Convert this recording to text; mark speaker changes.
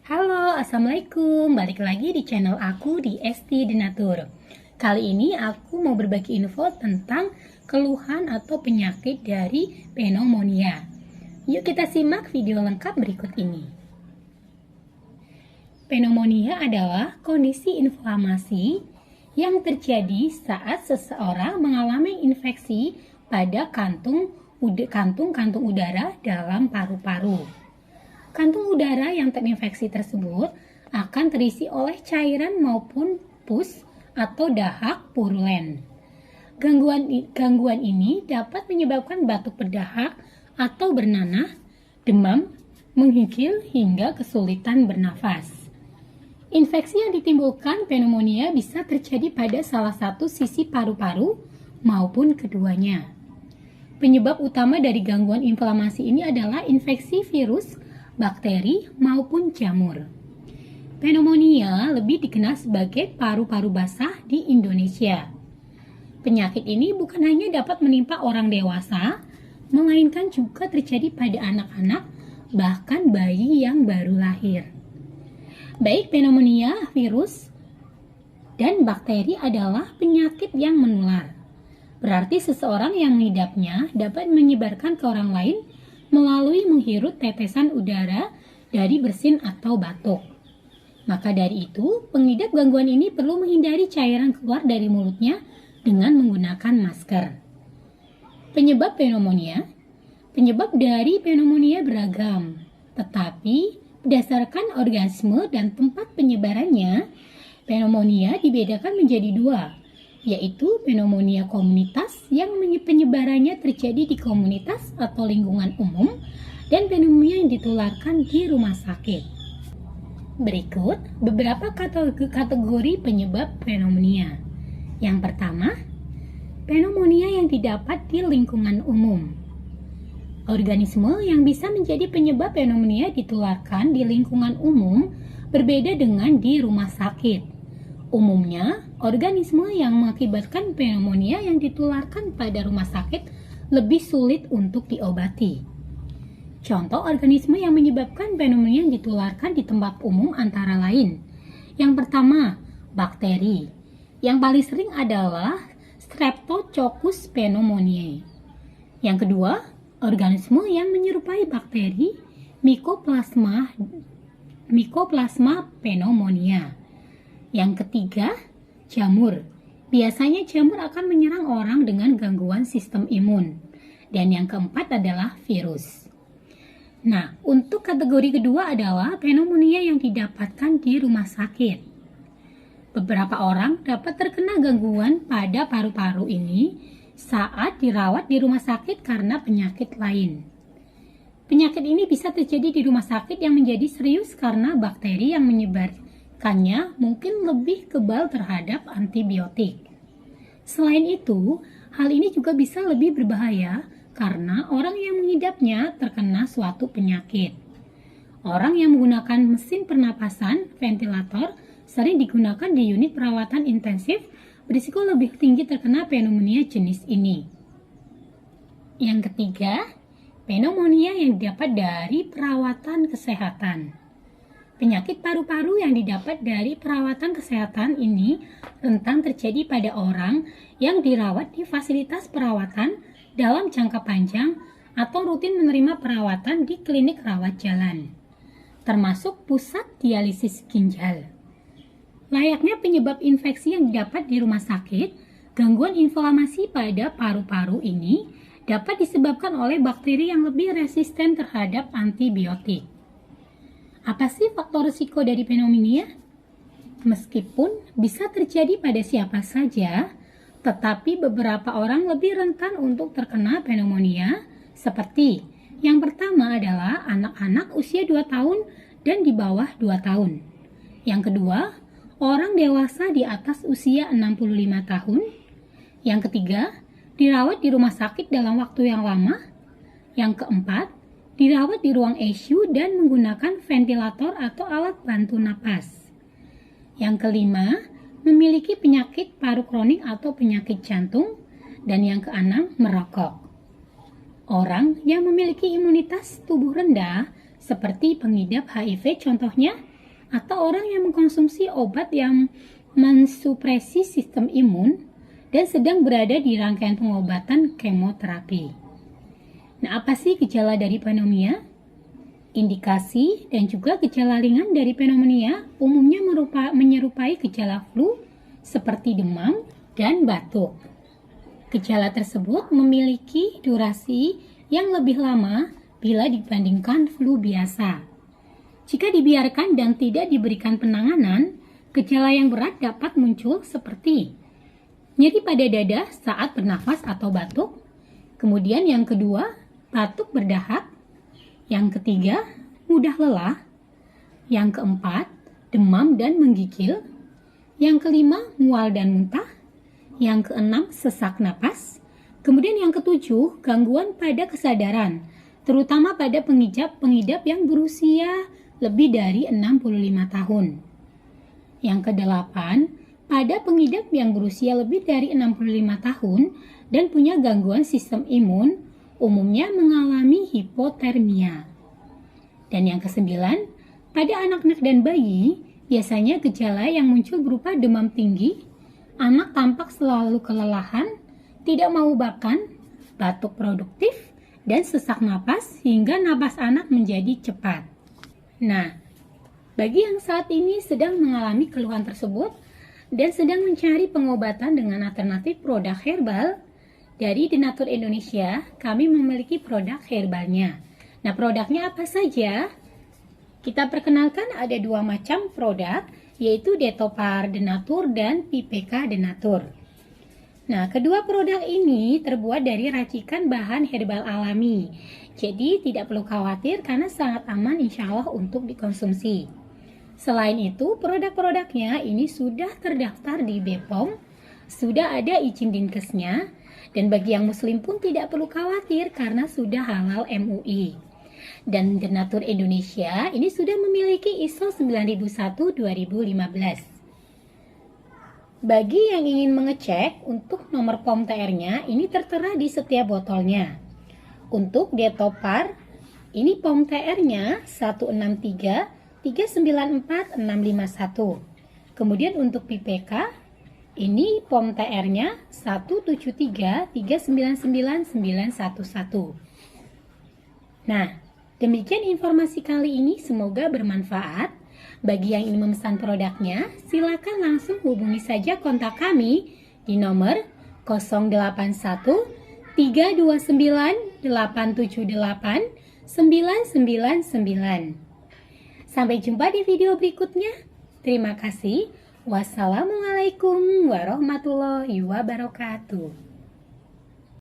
Speaker 1: Halo, Assalamualaikum. Balik lagi di channel aku di ST Denatur. Kali ini aku mau berbagi info tentang keluhan atau penyakit dari pneumonia. Yuk kita simak video lengkap berikut ini. Pneumonia adalah kondisi inflamasi yang terjadi saat seseorang mengalami infeksi pada kantung udara dalam paru-paru. Kantung udara yang terinfeksi tersebut akan terisi oleh cairan maupun pus atau dahak purulen. Gangguan ini dapat menyebabkan batuk berdahak atau bernanah, demam, menggigil hingga kesulitan bernafas. Infeksi yang ditimbulkan pneumonia bisa terjadi pada salah satu sisi paru-paru maupun keduanya. Penyebab utama dari gangguan inflamasi ini adalah infeksi virus, bakteri, maupun jamur. Pneumonia lebih dikenal sebagai paru-paru basah di Indonesia. Penyakit ini bukan hanya dapat menimpa orang dewasa, melainkan juga terjadi pada anak-anak, bahkan bayi yang baru lahir. Baik pneumonia, virus, dan bakteri adalah penyakit yang menular. Berarti seseorang yang mengidapnya dapat menyebarkan ke orang lain melalui menghirup tetesan udara dari bersin atau batuk. Maka dari itu, pengidap gangguan ini perlu menghindari cairan keluar dari mulutnya dengan menggunakan masker. Penyebab pneumonia. Penyebab dari pneumonia beragam, tetapi berdasarkan organisme dan tempat penyebarannya, pneumonia dibedakan menjadi dua, yaitu pneumonia komunitas yang penyebarannya terjadi di komunitas atau lingkungan umum dan pneumonia yang ditularkan di rumah sakit. Berikut beberapa kategori penyebab pneumonia. Yang pertama, pneumonia yang didapat di lingkungan umum. Organisme yang bisa menjadi penyebab pneumonia ditularkan di lingkungan umum berbeda dengan di rumah sakit. Umumnya, organisme yang mengakibatkan pneumonia yang ditularkan pada rumah sakit lebih sulit untuk diobati. Contoh organisme yang menyebabkan pneumonia yang ditularkan di tempat umum antara lain. Yang pertama, bakteri. Yang paling sering adalah Streptococcus pneumoniae. Yang kedua, organisme yang menyerupai bakteri, Mycoplasma pneumonia. Yang ketiga, jamur. Biasanya jamur akan menyerang orang dengan gangguan sistem imun. Dan yang keempat adalah virus. Nah, untuk kategori kedua adalah pneumonia yang didapatkan di rumah sakit. Beberapa orang dapat terkena gangguan pada paru-paru ini saat dirawat di rumah sakit karena penyakit lain. Penyakit ini bisa terjadi di rumah sakit yang menjadi serius karena bakteri yang menyebarkannya mungkin lebih kebal terhadap antibiotik. Selain itu, hal ini juga bisa lebih berbahaya karena orang yang mengidapnya terkena suatu penyakit. Orang yang menggunakan mesin pernapasan, ventilator, sering digunakan di unit perawatan intensif, berisiko lebih tinggi terkena pneumonia jenis ini. Yang ketiga, pneumonia yang didapat dari perawatan kesehatan. Penyakit paru-paru yang didapat dari perawatan kesehatan ini rentan terjadi pada orang yang dirawat di fasilitas perawatan dalam jangka panjang atau rutin menerima perawatan di klinik rawat jalan, termasuk pusat dialisis ginjal. Layaknya penyebab infeksi yang didapat di rumah sakit, gangguan inflamasi pada paru-paru ini dapat disebabkan oleh bakteri yang lebih resisten terhadap antibiotik. Apa sih faktor risiko dari pneumonia? Meskipun bisa terjadi pada siapa saja, tetapi beberapa orang lebih rentan untuk terkena pneumonia, seperti yang pertama adalah anak-anak usia 2 tahun dan di bawah 2 tahun. Yang kedua, orang dewasa di atas usia 65 tahun. Yang ketiga, dirawat di rumah sakit dalam waktu yang lama. Yang keempat, dirawat di ruang ICU dan menggunakan ventilator atau alat bantu napas. Yang kelima, memiliki penyakit paru kronik atau penyakit jantung. Dan yang keenam, merokok. Orang yang memiliki imunitas tubuh rendah seperti pengidap HIV contohnya atau orang yang mengkonsumsi obat yang mensupresi sistem imun dan sedang berada di rangkaian pengobatan kemoterapi. Nah, apa sih gejala dari pneumonia? Indikasi dan juga gejala ringan dari pneumonia umumnya menyerupai gejala flu seperti demam dan batuk. Gejala tersebut memiliki durasi yang lebih lama bila dibandingkan flu biasa. Jika dibiarkan dan tidak diberikan penanganan, gejala yang berat dapat muncul seperti nyeri pada dada saat bernafas atau batuk. Kemudian yang kedua, batuk berdahak. Yang ketiga, mudah lelah. Yang keempat, demam dan menggigil. Yang kelima, mual dan muntah. Yang keenam, sesak napas. Kemudian yang ketujuh, gangguan pada kesadaran, terutama pada pengidap yang berusia lebih dari 65 tahun. Yang kedelapan, pada pengidap yang berusia lebih dari 65 tahun dan punya gangguan sistem imun, umumnya mengalami hipotermia. Dan yang kesembilan, pada anak-anak dan bayi, biasanya gejala yang muncul berupa demam tinggi, anak tampak selalu kelelahan, tidak mau makan, batuk produktif, dan sesak napas hingga napas anak menjadi cepat. Nah, bagi yang saat ini sedang mengalami keluhan tersebut dan sedang mencari pengobatan dengan alternatif produk herbal, dari Denatur Indonesia, kami memiliki produk herbalnya. Nah, produknya apa saja? Kita perkenalkan ada dua macam produk, yaitu Detopar Denatur dan PPK Denatur. Nah, kedua produk ini terbuat dari racikan bahan herbal alami. Jadi, tidak perlu khawatir karena sangat aman insya Allah untuk dikonsumsi. Selain itu, produk-produknya ini sudah terdaftar di BPOM, sudah ada izin Dinkesnya, dan bagi yang muslim pun tidak perlu khawatir karena sudah halal MUI. Dan Denatur Indonesia ini sudah memiliki ISO 9001-2015. Bagi yang ingin mengecek untuk nomor POM TR-nya, ini tertera di setiap botolnya. Untuk Detopar, ini POM TR-nya 163394651. Kemudian untuk PPK, ini POM TR-nya 173399911. Nah, demikian informasi kali ini, semoga bermanfaat. Bagi yang ingin memesan produknya, silakan langsung hubungi saja kontak kami di nomor 081 329 878 999. Sampai jumpa di video berikutnya. Terima kasih. Wassalamualaikum warahmatullahi wabarakatuh.